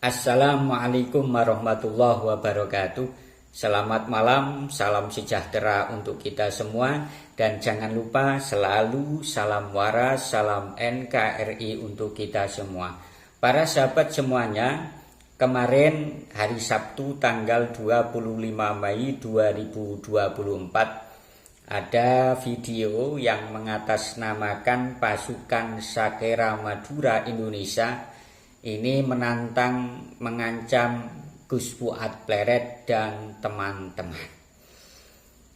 Assalamualaikum warahmatullahi wabarakatuh. Selamat malam, salam sejahtera untuk kita semua. Dan jangan lupa selalu salam waras, salam NKRI untuk kita semua. Para sahabat semuanya, kemarin hari Sabtu tanggal 25 Mei 2024 ada video yang mengatasnamakan pasukan Sakera Madura Indonesia ini menantang, mengancam Gus Fuad Pleret dan teman-teman.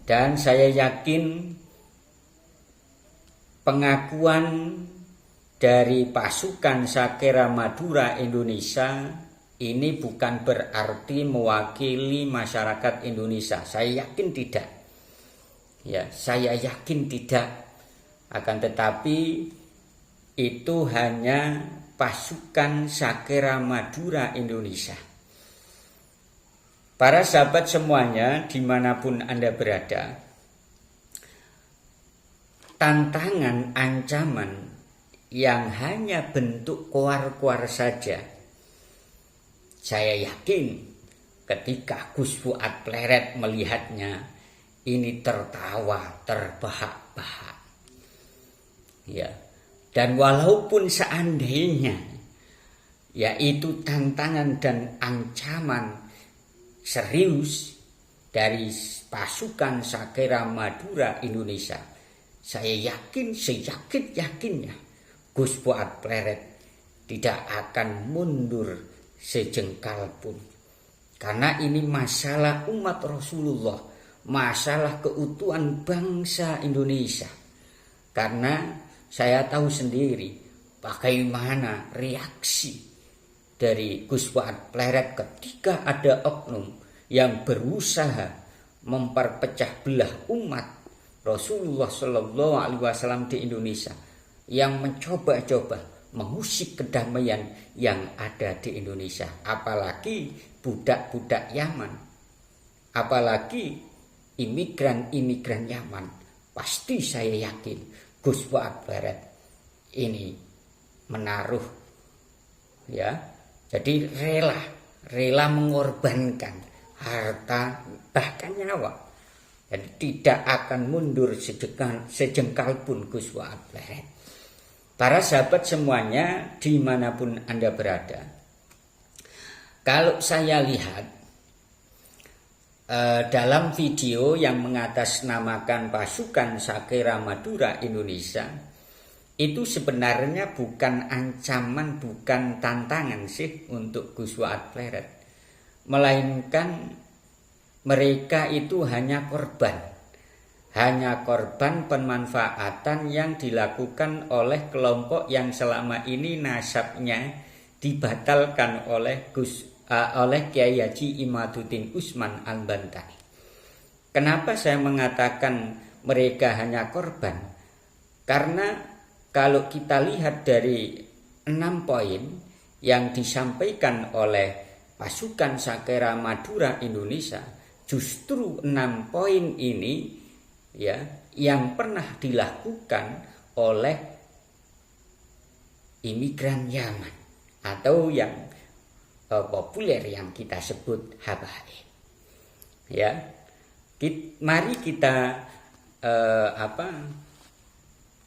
Dan saya yakin pengakuan dari pasukan Sakera Madura Indonesia ini bukan berarti mewakili masyarakat Indonesia. Saya yakin tidak. Ya, saya yakin tidak. Akan tetapi itu hanya pasukan Sakera Madura Indonesia. Para sahabat semuanya, dimanapun Anda berada, tantangan, ancaman yang hanya bentuk koar-koar saja, saya yakin ketika Gus Fuad Pleret melihatnya, ini tertawa, terbahak-bahak. Ya. Dan walaupun seandainya yaitu tantangan dan ancaman serius dari pasukan Sakera Madura Indonesia, saya yakin, seyakin-yakinnya Gus Fuad Pleret tidak akan mundur sejengkal pun. Karena ini masalah umat Rasulullah, masalah keutuhan bangsa Indonesia. Karena saya tahu sendiri bagaimana reaksi dari Gus Fuad Pleret ketika ada oknum yang berusaha memperpecah belah umat Rasulullah Shallallahu Alaihi Wasallam di Indonesia, yang mencoba-coba mengusik kedamaian yang ada di Indonesia. Apalagi budak-budak Yaman, apalagi imigran-imigran Yaman. Pasti saya yakin Gus Fuad Pleret ini menaruh, ya, jadi rela mengorbankan harta bahkan nyawa. Jadi tidak akan mundur sejengkal pun Gus Fuad Pleret. Para sahabat semuanya, dimanapun Anda berada, kalau saya lihat dalam video yang mengatasnamakan pasukan Sakera Madura Indonesia, itu sebenarnya bukan ancaman, bukan tantangan sih untuk Gus Fuad Pleret, melainkan mereka itu hanya korban pemanfaatan yang dilakukan oleh kelompok yang selama ini nasabnya dibatalkan oleh Kiai Haji Imaduddin Usman Al-Bantani. Kenapa saya mengatakan mereka hanya korban? Karena kalau kita lihat dari 6 poin yang disampaikan oleh pasukan Sakera Madura Indonesia, justru 6 poin ini ya yang pernah dilakukan oleh imigran Yaman atau yang populer yang kita sebut habaib. Ya, mari kita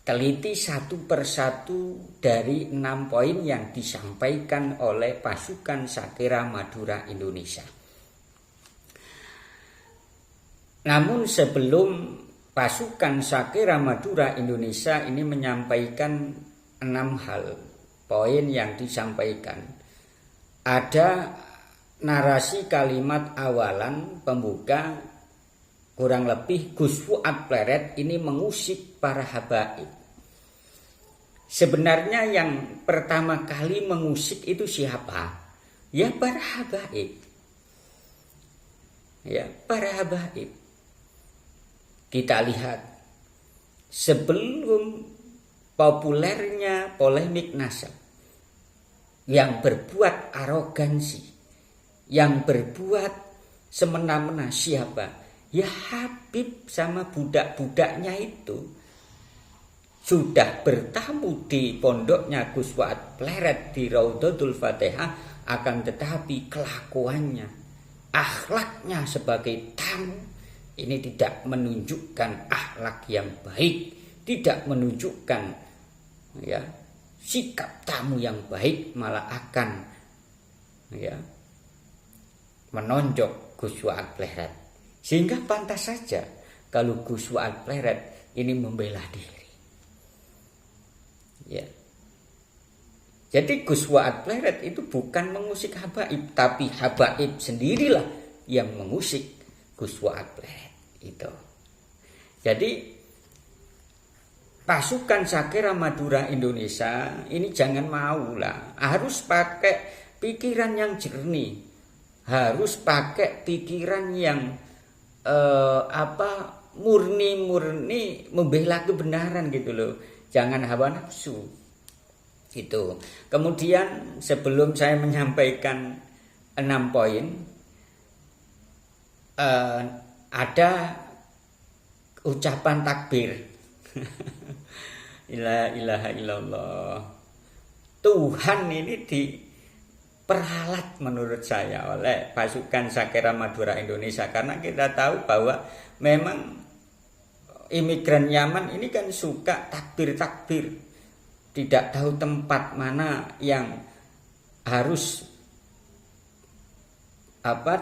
teliti satu persatu dari 6 poin yang disampaikan oleh pasukan Sakera Madura Indonesia. Namun sebelum pasukan Sakera Madura Indonesia ini menyampaikan 6 hal poin yang disampaikan, ada narasi kalimat awalan pembuka, kurang lebih Gus Fuad Pleret ini mengusik para habaib. Sebenarnya yang pertama kali mengusik itu siapa? Ya para habaib. Ya para habaib. Kita lihat sebelum populernya polemik nasab, yang berbuat arogansi, yang berbuat semena-mena siapa? Ya Habib sama budak-budaknya itu. sudah bertamu di pondoknya Gus Fuad Pleret di Raudhatul Fatihah, akan tetapi kelakuannya, akhlaknya sebagai tamu ini tidak menunjukkan akhlak yang baik, tidak menunjukkan ya sikap tamu yang baik, malah akan ya menonjok Gus Fuad Pleret. Sehingga pantas saja kalau Gus Fuad Pleret ini membela diri. Ya. Jadi Gus Fuad Pleret itu bukan mengusik Habaib, tapi Habaib sendirilah yang mengusik Gus Fuad Pleret itu. Jadi pasukan Sakera Madura Indonesia ini jangan mau lah, harus pakai pikiran yang jernih, harus pakai pikiran yang murni membela kebenaran gitu loh. Jangan hawa nafsu. Itu. Kemudian sebelum saya menyampaikan 6 poin, ada ucapan takbir. La ilaha illallah. Tuhan ini diperalat menurut saya oleh pasukan Sakera Madura Indonesia, karena kita tahu bahwa memang imigran Yaman ini kan suka takbir-takbir, tidak tahu tempat mana yang harus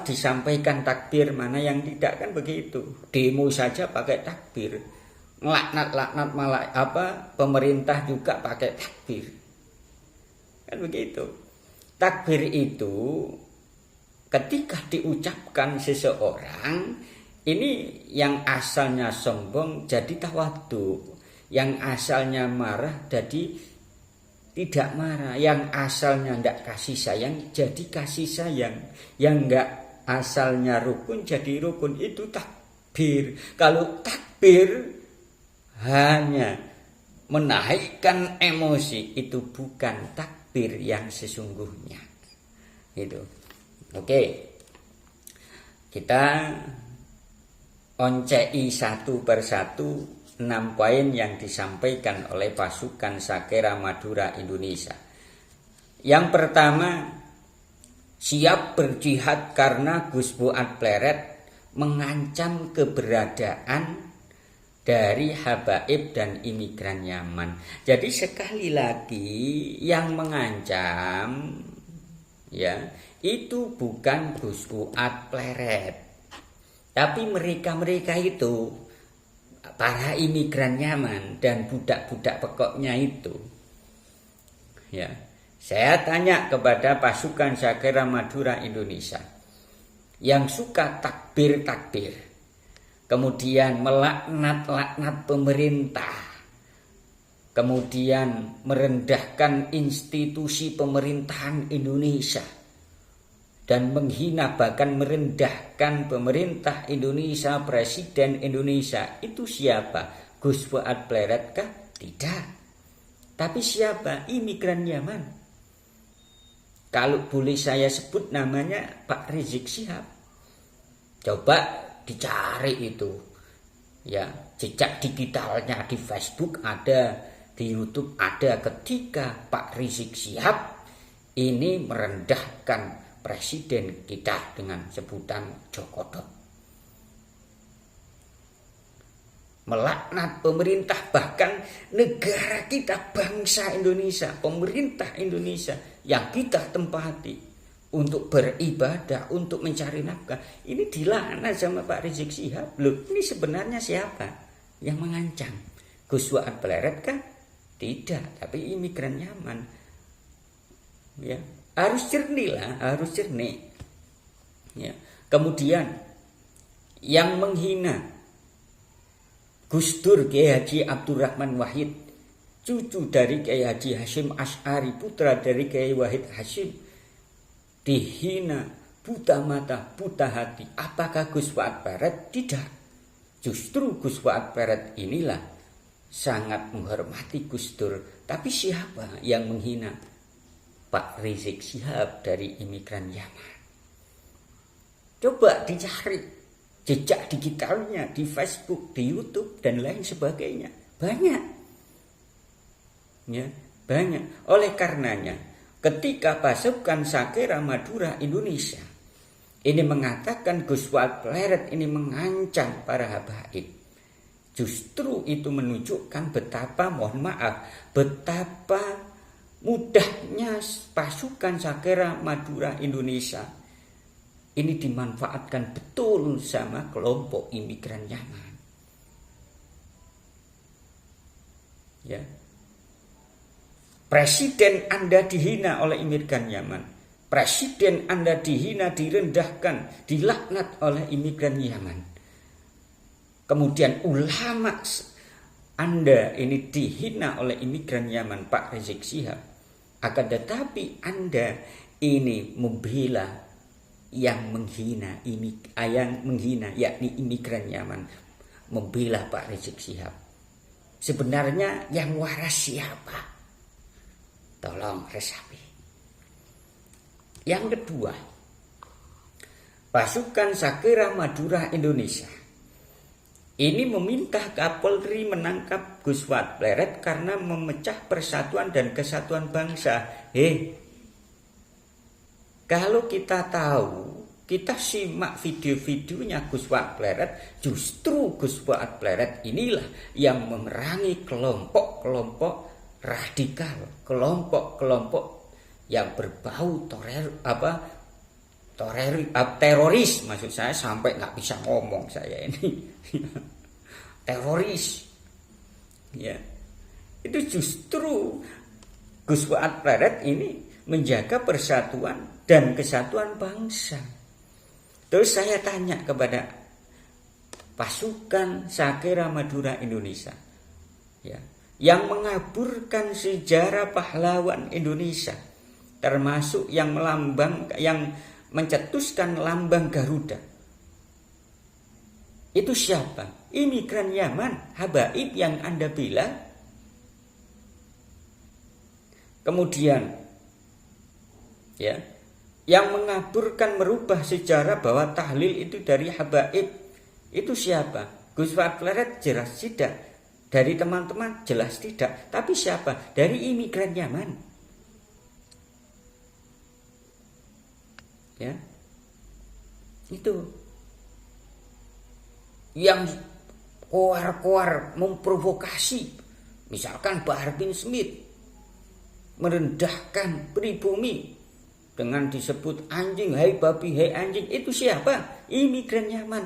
disampaikan takbir, mana yang tidak, kan begitu. Demo saja pakai takbir, laknat malah pemerintah juga pakai takbir, kan begitu. Takbir itu ketika diucapkan seseorang, ini yang asalnya sombong jadi tawadhu, yang asalnya marah jadi tidak marah, yang asalnya tidak kasih sayang jadi kasih sayang, yang enggak asalnya rukun jadi rukun. Itu takbir. Kalau takbir hanya menaikkan emosi, itu bukan takbir yang sesungguhnya. Itu. Oke. Kita oncei satu persatu 6 poin yang disampaikan oleh pasukan Sakera Madura Indonesia. Yang pertama, siap berjihad karena Gus Fuad Pleret mengancam keberadaan dari habaib dan imigran Yaman. Jadi sekali lagi yang mengancam ya itu bukan Gus Fuad Pleret, tapi mereka itu, para imigran Yaman dan budak-budak pokoknya itu. Ya, saya tanya kepada pasukan Sakera Madura Indonesia yang suka takbir-takbir, kemudian melaknat-laknat pemerintah, kemudian merendahkan institusi pemerintahan Indonesia, dan menghina bahkan merendahkan pemerintah Indonesia, presiden Indonesia. Itu siapa? Gus Fuad Pleret kah? Tidak. Tapi siapa? Imigran Yaman. Kalau boleh saya sebut namanya Pak Rizik Syihab. Coba dicari itu. Ya, jejak digitalnya di Facebook ada, di YouTube ada, ketika Pak Rizik Syihab ini merendahkan presiden kita dengan sebutan Jokodot, melaknat pemerintah, bahkan negara kita, bangsa Indonesia, pemerintah Indonesia yang kita tempati untuk beribadah, untuk mencari nafkah, ini dilaknat sama Pak Rizik Syihab. Loh, ini sebenarnya siapa yang mengancam? Gus Fuad Pleret kan? Tidak, tapi imigran Yaman. Ya, harus jernih lah, harus jernih. Ya. Kemudian yang menghina Gus Dur Kiai Haji Abdurrahman Wahid, cucu dari Kiai Haji Hashim Asy'ari, putra dari Kiai Wahid Hashim, dihina, buta mata, buta hati. Apakah Gus Fuad Pleret? Tidak. Justru Gus Fuad Pleret inilah sangat menghormati Gus Dur. Tapi siapa yang menghina? Pak Rizik Syihab dari imigran Yaman. Coba dicari jejak digitalnya di Facebook, di YouTube, dan lain sebagainya. Banyak. Ya, banyak. Oleh karenanya, ketika pasukan Sakera Madura Indonesia ini mengatakan Gus Fuad Pleret ini mengancam para habaib, justru itu menunjukkan betapa, mohon maaf, betapa mudahnya pasukan Sakera Madura Indonesia ini dimanfaatkan betul sama kelompok imigran Yaman. Ya. Presiden Anda dihina oleh imigran Yaman. Presiden Anda dihina, direndahkan, dilaknat oleh imigran Yaman. Kemudian ulama Anda ini dihina oleh imigran Yaman, Pak Rizik Syihab. Akan tetapi Anda ini membela yang menghina, yakni imigran Yaman, membela Pak Rizik Syihab. Sebenarnya yang waras siapa? Tolong resapi. Yang kedua, pasukan Sakera Madura Indonesia ini meminta Kapolri menangkap Gus Fuad Pleret karena memecah persatuan dan kesatuan bangsa. Kalau kita tahu, kita simak video-videonya Gus Fuad Pleret, justru Gus Fuad Pleret inilah yang memerangi kelompok-kelompok radikal, kelompok-kelompok yang berbau teroris, maksud saya, sampai nggak bisa ngomong saya ini. Teroris, ya, itu justru Gus Fuad Pleret ini menjaga persatuan dan kesatuan bangsa. Terus saya tanya kepada pasukan Sakera Madura Indonesia, ya, yang mengaburkan sejarah pahlawan Indonesia, termasuk yang mencetuskan lambang Garuda. Itu siapa? Imigran Yaman, habaib yang Anda bela. Kemudian, ya, yang mengaburkan, merubah sejarah bahwa tahlil itu dari habaib, itu siapa? Gus Fuad Pleret jelas tidak. Dari teman-teman jelas tidak. Tapi siapa? Dari imigran Yaman. Ya, itu yang koar-koar memprovokasi, misalkan Bahar bin Smith merendahkan pribumi dengan disebut anjing, hai babi, hai anjing, itu siapa? Imigran Yaman.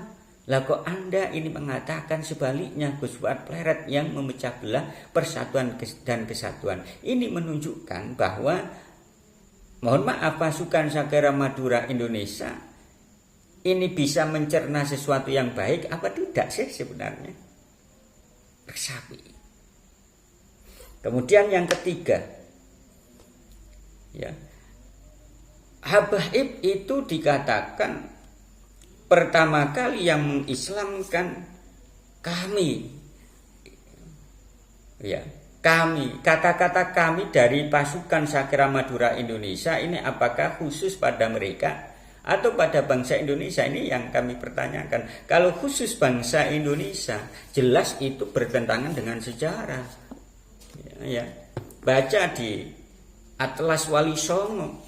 Lah kok Anda ini mengatakan sebaliknya, Gus Fuad Pleret yang memecah belah persatuan dan kesatuan. Ini menunjukkan bahwa, mohon maaf, pasukan Sakera Madura Indonesia ini bisa mencerna sesuatu yang baik apa tidak sih sebenarnya? Resapi. Kemudian yang ketiga, ya, habaib itu dikatakan pertama kali yang mengislamkan kami. Ya, kami, kata-kata kami dari pasukan Sakera Madura Indonesia ini apakah khusus pada mereka atau pada bangsa Indonesia? Ini yang kami pertanyakan. Kalau khusus bangsa Indonesia, jelas itu bertentangan dengan sejarah. Ya. Baca di Atlas Wali Songo,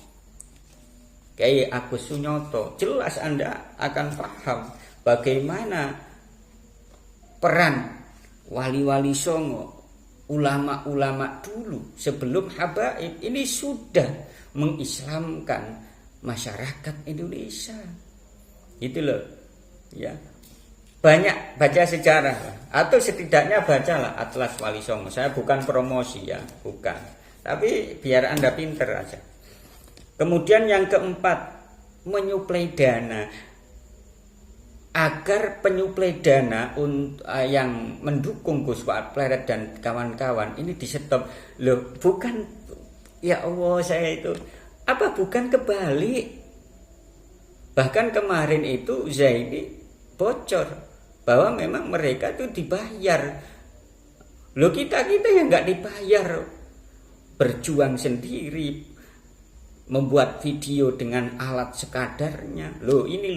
Kyai Agus Sunyoto, jelas Anda akan paham bagaimana peran wali-wali Songo, ulama-ulama dulu sebelum habaib ini sudah mengislamkan masyarakat Indonesia. Itu loh, ya. Banyak baca sejarah atau setidaknya bacalah Atlas Wali Songo. Saya bukan promosi ya, bukan. Tapi biar Anda pinter aja. Kemudian yang keempat, menyuplai dana. Agar penyuplai dana yang mendukung Gus Fuad Pleret dan kawan-kawan ini disetop. Loh, bukan, ya Allah, saya itu apa bukan kebalik? Bahkan kemarin itu Zaidi bocor bahwa memang mereka itu dibayar. Loh, kita yang nggak dibayar, berjuang sendiri, membuat video dengan alat sekadarnya. Loh, ini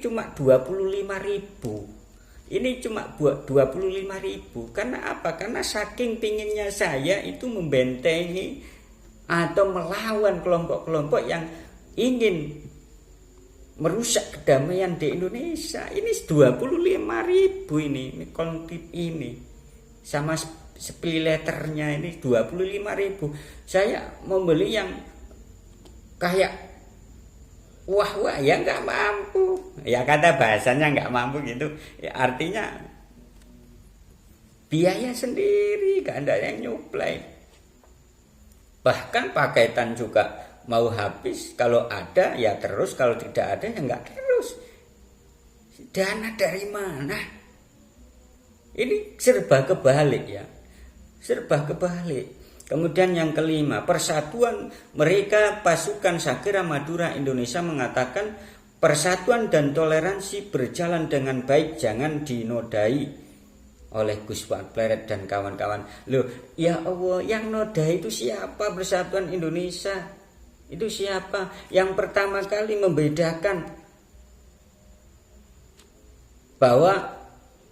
cuma 25.000. Ini cuma buat 25.000. Karena apa? Karena saking pinginnya saya itu membentengi atau melawan kelompok-kelompok yang ingin merusak kedamaian di Indonesia. Ini 25.000 ini konflik ini. Sama spilletternya ini 25.000. Saya membeli yang kayak wah ya nggak mampu. Ya kata bahasanya nggak mampu gitu. Ya, artinya biaya sendiri, nggak ada yang nyuplai. Bahkan paketan juga mau habis, kalau ada ya terus, kalau tidak ada ya nggak terus. Dana dari mana? Ini serba kebalik ya, serba kebalik. Kemudian yang kelima, persatuan mereka pasukan Sakera Madura Indonesia mengatakan persatuan dan toleransi berjalan dengan baik, jangan dinodai oleh Gus Fuad Pleret dan kawan-kawan. Loh, ya Allah, yang noda itu siapa? Persatuan Indonesia itu siapa? Yang pertama kali membedakan bahwa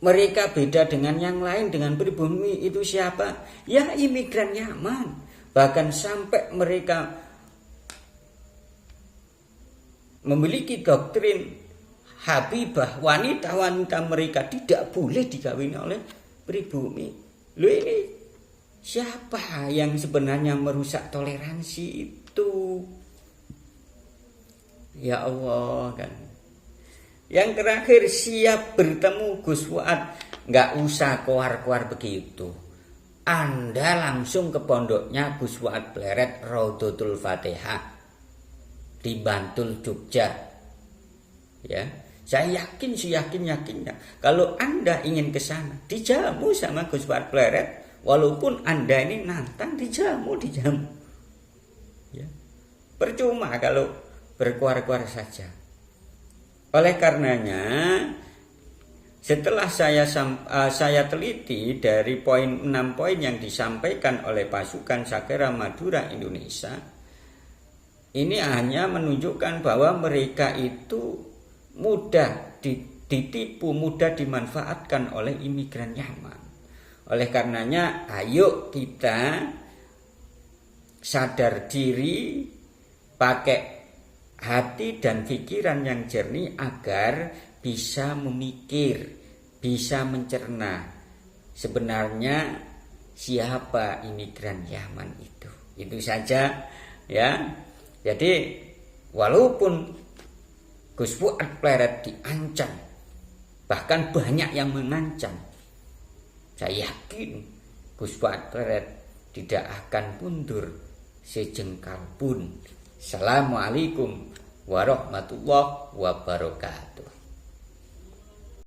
mereka beda dengan yang lain, dengan pribumi itu siapa? Ya imigran Yaman. Bahkan sampai mereka memiliki doktrin Habibah, wanita-wanita mereka tidak boleh dikawini oleh pribumi. Loh, ini siapa yang sebenarnya merusak toleransi itu? Ya Allah kan. Yang terakhir, siap bertemu Gus Fuad, nggak usah keluar-keluar begitu. Anda langsung ke pondoknya Gus Fuad Pleret Raudhatul Fatihah di Bantul, Jogja. Ya. Saya yakinnya kalau Anda ingin ke sana, dijamu sama Gus Fuad Pleret, walaupun Anda ini nantang dijamu. Ya. Percuma kalau berkuar-kuar saja. Oleh karenanya, setelah saya teliti dari 6 poin yang disampaikan oleh pasukan Sakera Madura Indonesia, ini hanya menunjukkan bahwa mereka itu mudah ditipu, mudah dimanfaatkan oleh imigran Yaman. Oleh karenanya, ayo kita sadar diri, pakai hati dan pikiran yang jernih agar bisa memikir, bisa mencerna sebenarnya siapa imigran Yaman itu. Itu saja ya. Jadi walaupun Gus Fuad Pleret diancam, bahkan banyak yang mengancam, saya yakin Gus Fuad Pleret tidak akan mundur sejengkal pun. Assalamualaikum warahmatullahi wabarakatuh.